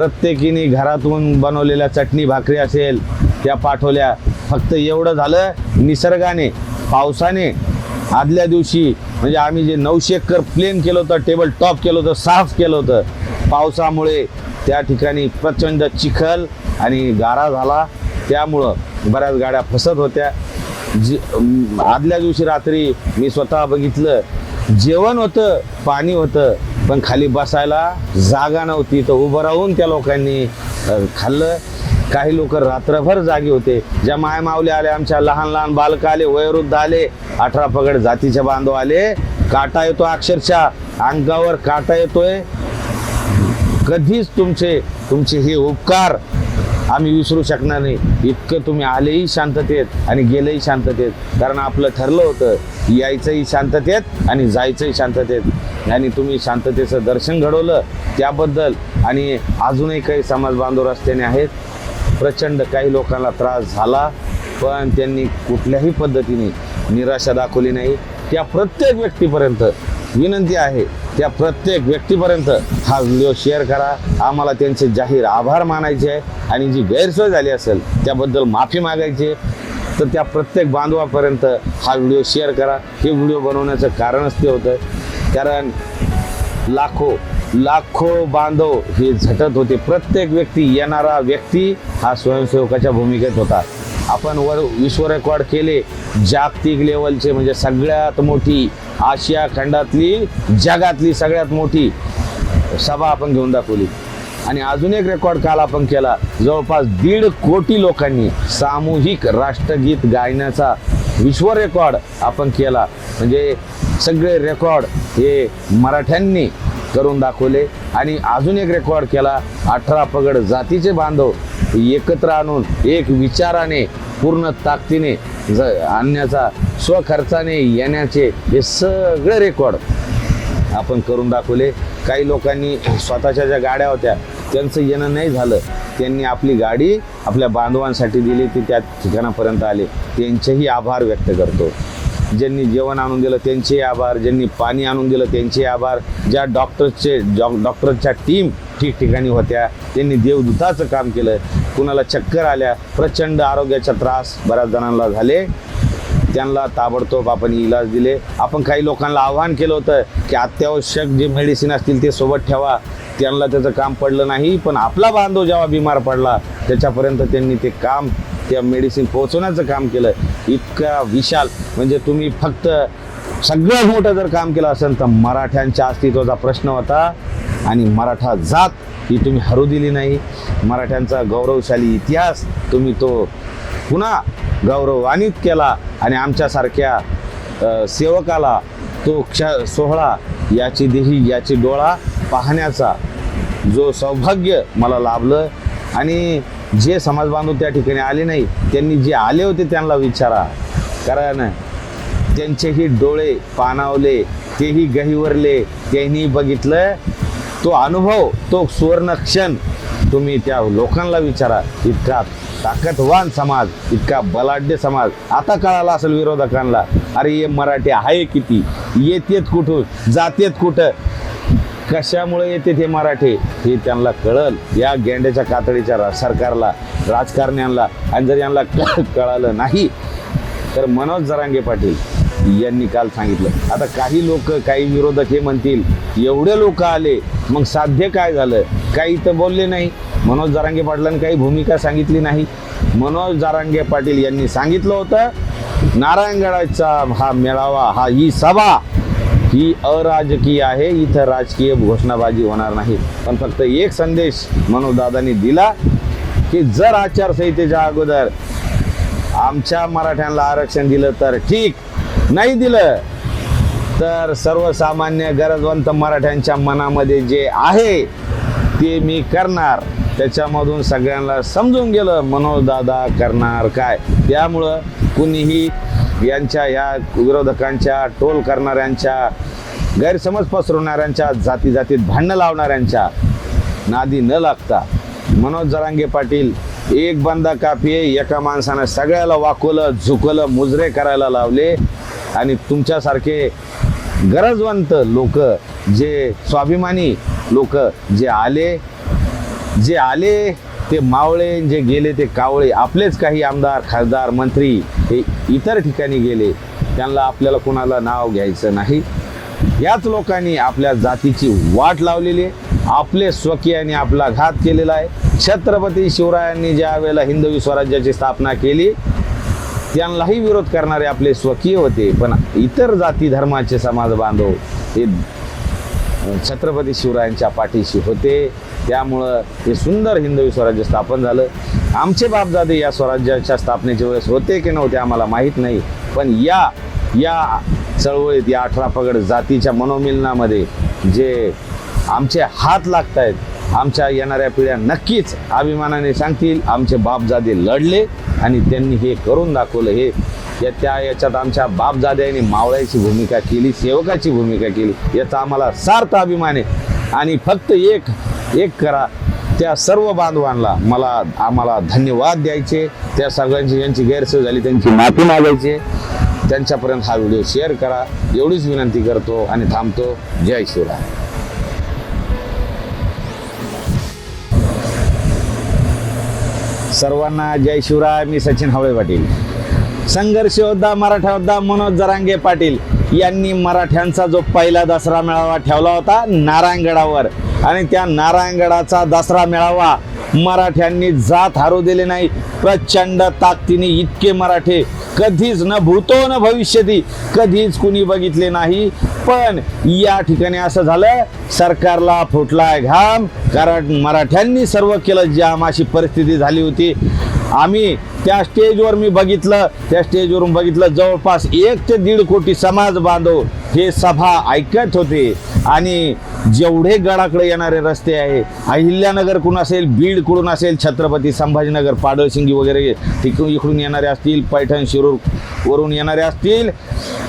प्रत्येकीने घरातून बनवलेल्या चटणी भाकरी असेल त्या पाठवल्या. फक्त एवढं झालं, निसर्गाने पावसाने आदल्या दिवशी म्हणजे आम्ही जे 900 एकर प्लेन केलं होतं, टेबल टॉप केलं होतं, साफ केलं होतं, पावसामुळे त्या ठिकाणी प्रचंड चिखल आणि गारा झाला. त्यामुळं बऱ्याच गाड्या फसत होत्या. आदल्या दिवशी रात्री मी स्वतः बघितलं, जेवण होतं, पाणी होतं, पण खाली बसायला जागा नव्हती. तर उभं राहून त्या लोकांनी खाल्लं. काही लोक रात्रभर जागे होते. ज्या मायमावल्या आल्या, आमच्या लहान लहान बालकं आले, वयोवृद्ध आले, 18 पगड जातीचे बांधव आले. काटा येतो, अक्षरशः अंगावर काटा येतोय. कधीच तुमचे हे उपकार आम्ही विसरू शकणार नाही. इतकं तुम्ही आलेही शांततेत आणि गेलेही शांततेत. कारण आपलं ठरलं होतं यायचंही शांततेत आणि जायचंही शांततेत. आणि तुम्ही शांततेचं दर्शन घडवलं त्याबद्दल. आणि अजूनही काही समाज बांधव रस्त्याने आहेत. प्रचंड काही लोकांना त्रास झाला, पण त्यांनी कुठल्याही पद्धतीने निराशा दाखवली नाही. त्या प्रत्येक व्यक्तीपर्यंत विनंती आहे, त्या प्रत्येक व्यक्तीपर्यंत हा व्हिडिओ शेअर करा. आम्हाला त्यांचे जाहीर आभार मानायचे आहे आणि जी गैरसोय झाली असेल त्याबद्दल माफी मागायची. तर त्या प्रत्येक बांधवापर्यंत हा व्हिडिओ शेअर करा. हे व्हिडिओ बनवण्याचं कारणच ते होतं, कारण लाखो बांधव हे झटत होते. प्रत्येक व्यक्ती, येणारा व्यक्ती हा स्वयंसेवकाच्या भूमिकेत होता. आपण विश्व रेकॉर्ड केले, जागतिक लेवलचे, म्हणजे सगळ्यात मोठी आशिया खंडातली, जगातली सगळ्यात मोठी सभा आपण घेऊन दाखवली. आणि अजून एक रेकॉर्ड काल आपण केला, जवळपास 1.5 कोटी लोकांनी सामूहिक राष्ट्रगीत गायनाचा विश्व रेकॉर्ड आपण केला. म्हणजे सगळे रेकॉर्ड हे मराठ्यांनी करून दाखवले. आणि अजून एक रेकॉर्ड केला, 18 पगड जातीचे बांधव एकत्र आणून एक विचाराने पूर्ण ताकदीने आणण्याचा, स्वखर्चाने येण्याचे, हे सगळे रेकॉर्ड आपण करून दाखवले. काही लोकांनी स्वतःच्या ज्या गाड्या होत्या त्यांचं येणं नाही झालं, त्यांनी आपली गाडी आपल्या बांधवांसाठी दिली, ती त्या ठिकाणापर्यंत आले. त्यांचेही आभार व्यक्त करतो. ज्यांनी जेवण आणून दिलं त्यांचे आभार, ज्यांनी पाणी आणून दिलं त्यांचे आभार. ज्या डॉक्टरच्या टीम ठिकठिकाणी होत्या त्यांनी देवदूताचं काम केलं. कुणाला चक्कर आल्या, प्रचंड आरोग्याचा त्रास बऱ्याच जणांना झाले, त्यांना ताबडतोब आपण इलाज दिले. आपण काही लोकांना आवाहन केलं होतं की अत्यावश्यक जे मेडिसिन असतील ते सोबत ठेवा. त्यांना त्याचं काम पडलं नाही, पण आपला बांधव जेव्हा बिमार पडला त्याच्यापर्यंत त्यांनी ते काम, त्या मेडिसिन पोहोचवण्याचं काम केलं. इतका विशाल, म्हणजे तुम्ही फक्त सगळ्यात मोठं जर काम केलं असेल तर मराठ्यांच्या अस्तित्वाचा प्रश्न होता. आणि मराठा जात ही तुम्ही हरू दिली नाही. मराठ्यांचा गौरवशाली इतिहास तुम्ही तो पुन्हा गौरवान्वित केला. आणि आमच्यासारख्या सेवकाला तो सोहळा, याची देही याची डोळा पाहण्याचा जो सौभाग्य मला लाभलं. आणि जे समाज बांधव त्या ठिकाणी आले नाही, त्यांनी जे आले होते त्यांना विचारा, कारण त्यांचेही डोळे पाणावले, तेही गहिवरले, त्यांनी बघितलं तो अनुभव, तो सुवर्ण क्षण तुम्ही त्या लोकांना विचारा. इतका ताकदवान समाज, इतका बलाढ्य समाज. आता कळाला असेल विरोधकांना, अरे हे मराठी आहे किती, येतेत कुठून, जातेत कुठं, कशामुळे येते ते मराठी, हे त्यांना कळल. या गेंड्याच्या कातडीच्या सरकारला, राजकारण्यांना. आणि जर यांना कळालं नाही तर मनोज जरांगे पाटील यांनी काल सांगितलं. आता काही लोक, काही विरोधक हे म्हणतील एवढे लोक आले मग साध्य काय झालं, काही तर बोलले नाही. मनोज जरांगे पाटलांनी काही भूमिका सांगितली नाही. मनोज जरांगे पाटील यांनी सांगितलं होतं नारायणगडाचा हा मेळावा, ही सभा ही अराजकीय आहे, इथं राजकीय घोषणाबाजी होणार नाही. पण फक्त एक संदेश मनोज दादांनी दिला की जर आचारसंहितेच्या अगोदर आमच्या मराठ्यांना आरक्षण दिलं तर ठीक, नाही दिलं तर सर्वसामान्य गरजवंत मराठ्यांच्या मनामध्ये जे आहे ते मी करणार. त्याच्यामधून सगळ्यांना समजून गेलं मनोज दादा करणार काय. त्यामुळं कुणीही यांच्या या विरोधकांच्या, टोल करणाऱ्यांच्या, गैरसमज पसरवणाऱ्यांच्या, जातीत भांडणं लावणाऱ्यांच्या नादी न लागता मनोज जरांगे पाटील एक बंदा काफी, एका माणसानं सगळ्याला वाकवलं, झुकवलं, मुजरे करायला लावले. आणि तुमच्यासारखे गरजवंत लोक, जे स्वाभिमानी लोक जे आले, जे आले ते मावळे, जे गेले ते कावळे. आपलेच काही आमदार, खासदार, मंत्री हे इतर ठिकाणी गेले, त्यांना आपल्याला कोणाला नाव घ्यायचं नाही. याच लोकांनी आपल्या जातीची वाट लावलेली आहे, आपले स्वकीयांनी आपला घात केलेला आहे. छत्रपती शिवरायांनी ज्या वेळेला हिंदवी स्वराज्याची स्थापना केली त्यांनाही विरोध करणारे आपले स्वकीय होते, पण इतर जाती धर्माचे समाज बांधव हे छत्रपती शिवरायांच्या पाठीशी होते. त्यामुळं हे सुंदर हिंदवी स्वराज्य स्थापन झालं. आमचे बापदादे या स्वराज्याच्या स्थापनेच्या वेळेस होते की नव्हते आम्हाला माहीत नाही, पण या चळवळीत, या 18 पगड जातीच्या मनोमिलनामध्ये जे आमचे हात लागत आहेत, आमच्या येणाऱ्या पिढ्या नक्कीच अभिमानाने सांगतील आमचे बापजादे लढले आणि त्यांनी हे करून दाखवलं. याच्यात आमच्या बापजाद्यांनी मावळ्याची भूमिका केली, सेवकाची भूमिका केली, याचा आम्हाला सार्थ अभिमान आहे. आणि फक्त एक करा, त्या सर्व बांधवांना आम्हाला धन्यवाद द्यायचे. त्या सगळ्यांची ज्यांची गैरसोय झाली त्यांची माफी मागायची. त्यांच्यापर्यंत हा व्हिडिओ शेअर करा एवढीच विनंती करतो आणि थांबतो. जय शिवराय. सर्वांना जय शिवराय. मी सचिन हवळे पाटील. संघर्ष योद्धा, मराठा योद्धा मनोज जरांगे पाटील यांनी मराठ्यांचा जो पहिला दसरा मेळावा ठेवला होता नारायणगडावर, आणि त्या नारायणगडाचा दसरा मेळावा मराठ्यांनी जात हारू दिले नाही. प्रचंड ताकदीने इतके मराठे कधीच न भूतो न भविष्यती कधीच कुणी बघितले नाही. पण या ठिकाणी असं झालं, सरकारला फुटलाय घाम, कारण मराठ्यांनी सर्व केलं जाम, अशी परिस्थिती झाली होती. आम्ही त्या स्टेजवर त्या स्टेजवरून बघितलं जवळपास 1 ते 1.5 कोटी समाज बांधव हे सभा ऐकत होते. आणि जेवढे गडाकडे येणारे रस्ते आहे, अहिल्यानगरकडून असेल, बीडकडून असेल, छत्रपती संभाजीनगर, पाडळशिंगी वगैरे इकडून येणारे असतील, पैठण शिरूर वरून येणारे असतील,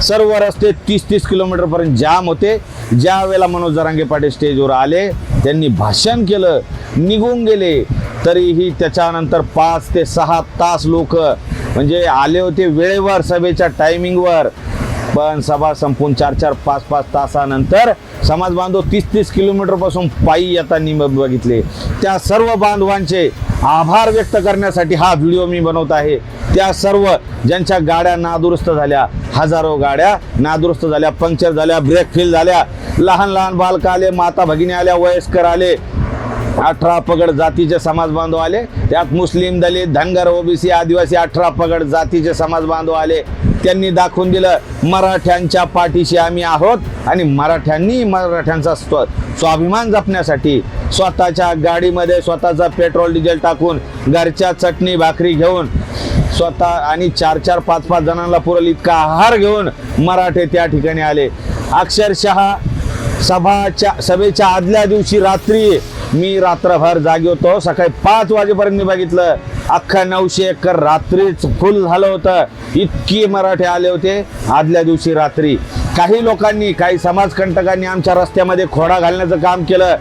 सर्व रस्ते 30-30 किलोमीटरपर्यंत जाम होते. ज्या वेळेला मनोज जरांगे पाटील स्टेजवर आले, त्यांनी भाषण केलं, निघून गेले, तरीही त्याच्यानंतर 5 ते 6 तास लोक म्हणजे आले होते वेळेवर, सभेच्या टायमिंगवर. पण सभा संपून 4-4, 5-5 तासानंतर समाज बांधव 30-30 किलोमीटरपासून पायी येताना बघितले. त्या सर्व बांधवांचे आभार व्यक्त करण्यासाठी हा व्हिडिओ मी बनवत आहे. त्या सर्व ज्यांच्या गाड्या नादुरुस्त झाल्या, हजारो गाड्या नादुरुस्त झाल्या, पंक्चर झाल्या, ब्रेक फेल झाल्या, लहान बालक आले, माता भगिनी आल्या, वयस्कर आले, 18 पगड जातीचे समाज बांधव आले, त्यात मुस्लिम, दलित, धनगर, ओबीसी, आदिवासी 18 पगड जातीचे समाज बांधव आले. त्यांनी दाखवून दिलं मराठ्यांच्या पाठीशी आम्ही आहोत. आणि मराठ्यांचा स्वाभिमान जपण्यासाठी स्वतःच्या गाडीमध्ये स्वतःचा पेट्रोल डिझेल टाकून, घरच्या चटणी भाकरी घेऊन, स्वतः आणि 4-4, 5-5 जणांना पुरेल इतका आहार घेऊन मराठे त्या ठिकाणी आले. अक्षरशः सभेच्या आदल्या दिवशी रात्री मी रात्रभर जागी होतो. सकाळी 5 वाजेपर्यंत मी बघितलं, अख्खा 900 एकर रात्रीच फुल झालं होतं. इतकी मराठे आले होते आदल्या दिवशी रात्री. काही लोकांनी, काही समाजकंटकांनी आमच्या रस्त्यामध्ये खोडा घालण्याचं काम केलं.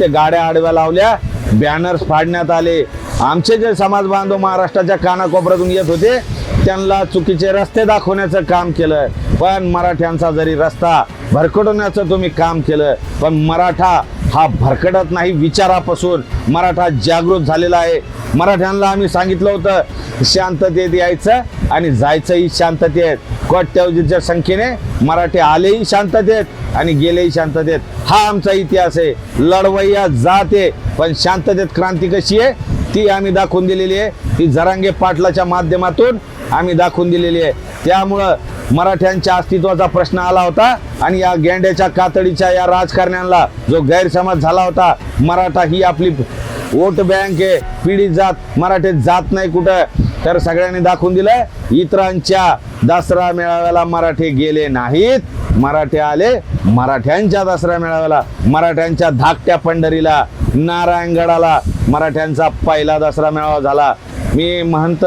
गाड्या आडव्या लावल्या, बॅनर्स फाडण्यात आले. आमचे जे समाज बांधव महाराष्ट्राच्या कानाकोपऱ्यातून येत होते त्यांना चुकीचे रस्ते दाखवण्याचं काम केलं. पण मराठ्यांचा जरी रस्ता भरकटवण्याचं तुम्ही काम केलं, पण मराठा हा भरकटत नाही. विचारापासून मराठा जागृत झालेला आहे. मराठ्यांना आम्ही सांगितलं होतं शांततेत यायचं आणि जायचंही शांततेत. कोट्यावधीच्या संख्येने मराठे आलेही शांततेत आणि गेलेही शांततेत. हा आमचा इतिहास आहे. लढवय्या जाते, पण शांततेत क्रांती कशी आहे ती आम्ही दाखवून दिलेली आहे. ती जरांगे पाटलाच्या माध्यमातून आम्ही दाखवून दिलेली आहे. त्यामुळं मराठ्यांच्या अस्तित्वाचा प्रश्न आला होता आणि या गेंड्याच्या कातडीच्या या राजकारण्यांना जो गैरसमज झाला होता, मराठा ही आपली वोट बँक आहे, पीडित जात, मराठे जात नाही कुठं, तर सगळ्यांनी दाखवून दिलं. इतरांच्या दसरा मेळाव्याला मराठे गेले नाहीत, मराठे आले मराठ्यांच्या दसरा मेळाव्याला. मराठ्यांच्या धाकट्या पंढरीला, नारायणगडाला मराठ्यांचा पहिला दसरा मेळावा झाला. मी महंत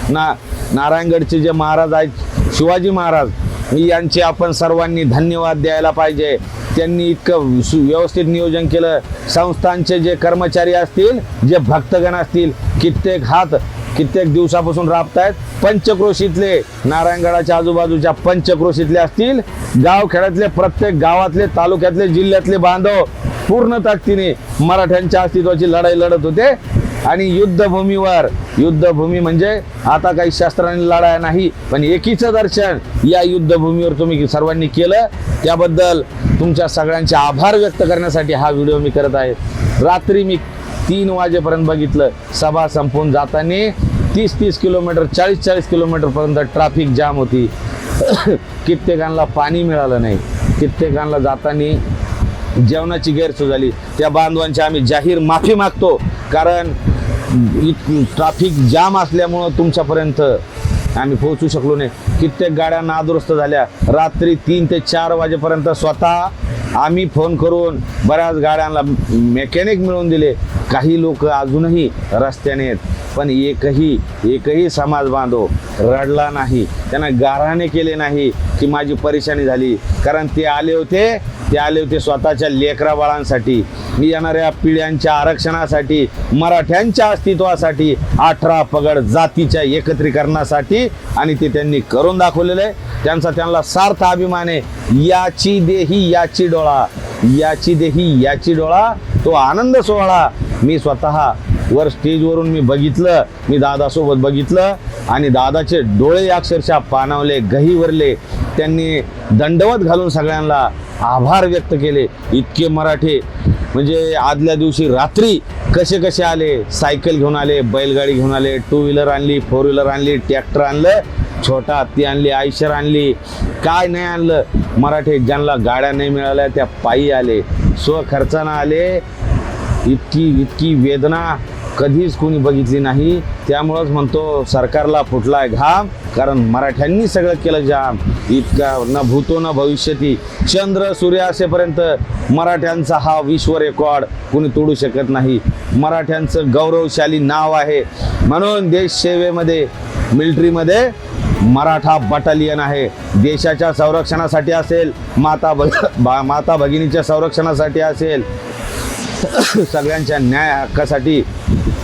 नारायणगडचे जे महाराज आहेत, शिवाजी महाराज, यांचे आपण सर्वांनी धन्यवाद द्यायला पाहिजे. त्यांनी इतकं व्यवस्थित नियोजन केलं. संस्थांचे जे कर्मचारी असतील, जे भक्तगण असतील, कित्येक दिवसापासून राबतायत. पंचक्रोशीतले, नारायणगडाच्या आजूबाजूच्या पंचक्रोशीतले असतील, गावखेड्यातले, प्रत्येक गावातले, तालुक्यातले, जिल्ह्यातले बांधव पूर्ण ताकदीने मराठ्यांच्या अस्तित्वाची लढाई लढत होते. आणि युद्धभूमी म्हणजे आता काही शस्त्रांनी लढाया नाही, पण एकीचं दर्शन या युद्धभूमीवर तुम्ही सर्वांनी केलं. त्याबद्दल तुमच्या सगळ्यांचे आभार व्यक्त करण्यासाठी हा व्हिडिओ मी करत आहे. रात्री मी 3 वाजेपर्यंत बघितलं, सभा संपून जाताना 30 किलोमीटर 40 किलोमीटर पर्यंत ट्रॅफिक जाम होती. कित्येकांना पाणी मिळालं नाही, कित्येकांना जाताना जेवणाची गैरसोय झाली. त्या बांधवांची आम्ही जाहीर माफी मागतो, कारण ट्रॅफिक जाम असल्यामुळं तुमच्यापर्यंत आम्ही पोहोचू शकलो नाही. कित्येक गाड्या नादुरुस्त झाल्या. रात्री 3 ते 4 वाजेपर्यंत स्वतः आम्ही फोन करून बऱ्याच गाड्यांना मेकॅनिक मिळवून दिले. काही लोक अजूनही रस्त्याने आहेत, पण एकही समाज बांधव रडला नाही, त्यांना गाऱ्हाणे केले नाही की माझी परेशानी झाली. कारण ते आले होते स्वतःच्या लेकरा बाळांसाठी, येणाऱ्या पिढ्यांच्या आरक्षणासाठी, मराठ्यांच्या अस्तित्वासाठी, 18 पगड जातीच्या एकत्रीकरणासाठी, आणि ते त्यांनी करून दाखवलेलं आहे. त्यांना सार्थ अभिमान आहे. याची देही याची डोळा तो आनंद सोहळा मी स्वतः वर स्टेजवरून मी बघितलं, मी दादासोबत बघितलं, आणि दादाचे डोळे अक्षरशः पाणावले, गहीवरले. त्यांनी दंडवत घालून सगळ्यांना आभार व्यक्त केले. इतके मराठे म्हणजे आदल्या दिवशी रात्री कसे आले, सायकल घेऊन आले, बैलगाडी घेऊन आले, 2 व्हीलर आणली, 4 व्हीलर आणली, ट्रॅक्टर आणलं, छोटा हत्ती आणली, आयशर आणली, काय नाही आणलं. मराठे ज्यांना गाड्या नाही मिळाल्या त्या पायी आले, स्वखर्चानं आले. इतकी वेदना कधीच कोणी बघितली नाही. त्यामुळंच म्हणतो सरकारला फुटलाय घाम, कारण मराठ्यांनी सगळं केलं जाम. इतका न भूतो न भविष्यती, चंद्र सूर्य असेपर्यंत मराठ्यांचा हा विश्व रेकॉर्ड कोणी तोडू शकत नाही. मराठ्यांचं गौरवशाली नाव आहे, म्हणून देश सेवेमध्ये मिलिटरीमध्ये मराठा बटालियन आहे. देशाच्या संरक्षणासाठी असेल, माता भगिनीच्या संरक्षणासाठी असेल, सगळ्यांच्या न्याय हक्कासाठी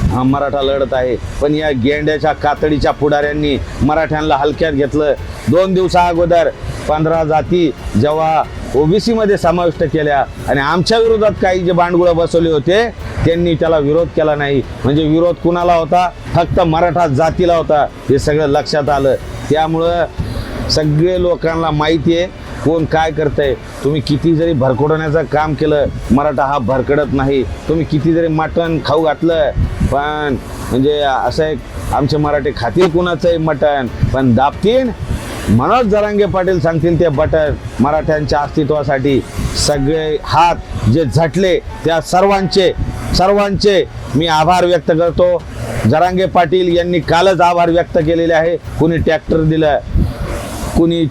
हा मराठा लढत आहे. पण या गेंड्याच्या कातडीच्या पुढाऱ्यांनी मराठ्यांना हलक्यात घेतलं. 2 दिवसा अगोदर 15 जाती जेव्हा ओबीसी मध्ये समाविष्ट केल्या आणि आमच्या विरोधात काही जे बांडगुळं बसवले होते, त्यांनी त्याला विरोध केला नाही. म्हणजे विरोध कुणाला होता? फक्त मराठा जातीला होता. हे सगळं लक्षात आलं. त्यामुळं सगळे लोकांना माहिती आहे कोण काय करतंय. तुम्ही किती जरी भरकटवण्याचं काम केलं, मराठा हा भरकडत नाही. तुम्ही किती जरी मटण खाऊ घातलं, पण म्हणजे असं एक आमचे मराठे खातील कुणाचंही मटण, पण दाबतीन मनोज जरांगे पाटील सांगतील ते बटन. मराठ्यांच्या अस्तित्वासाठी सगळे हात जे झटले त्या सर्वांचे मी आभार व्यक्त करतो. जरांगे पाटील यांनी कालच आभार व्यक्त केलेले आहे. कुणी ट्रॅक्टर दिलं, कुणी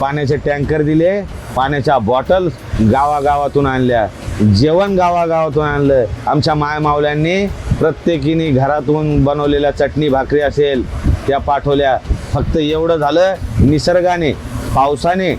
पाण्याचे टँकर दिले, पाण्याच्या बॉटल गावागावातून आणल्या, जेवण गावागावातून आणलं. आमच्या मायमावल्यांनी प्रत्येकीने घरातून बनवलेल्या चटणी भाकरी असेल त्या पाठवल्या. फक्त एवढं झालं, निसर्गाने पावसाने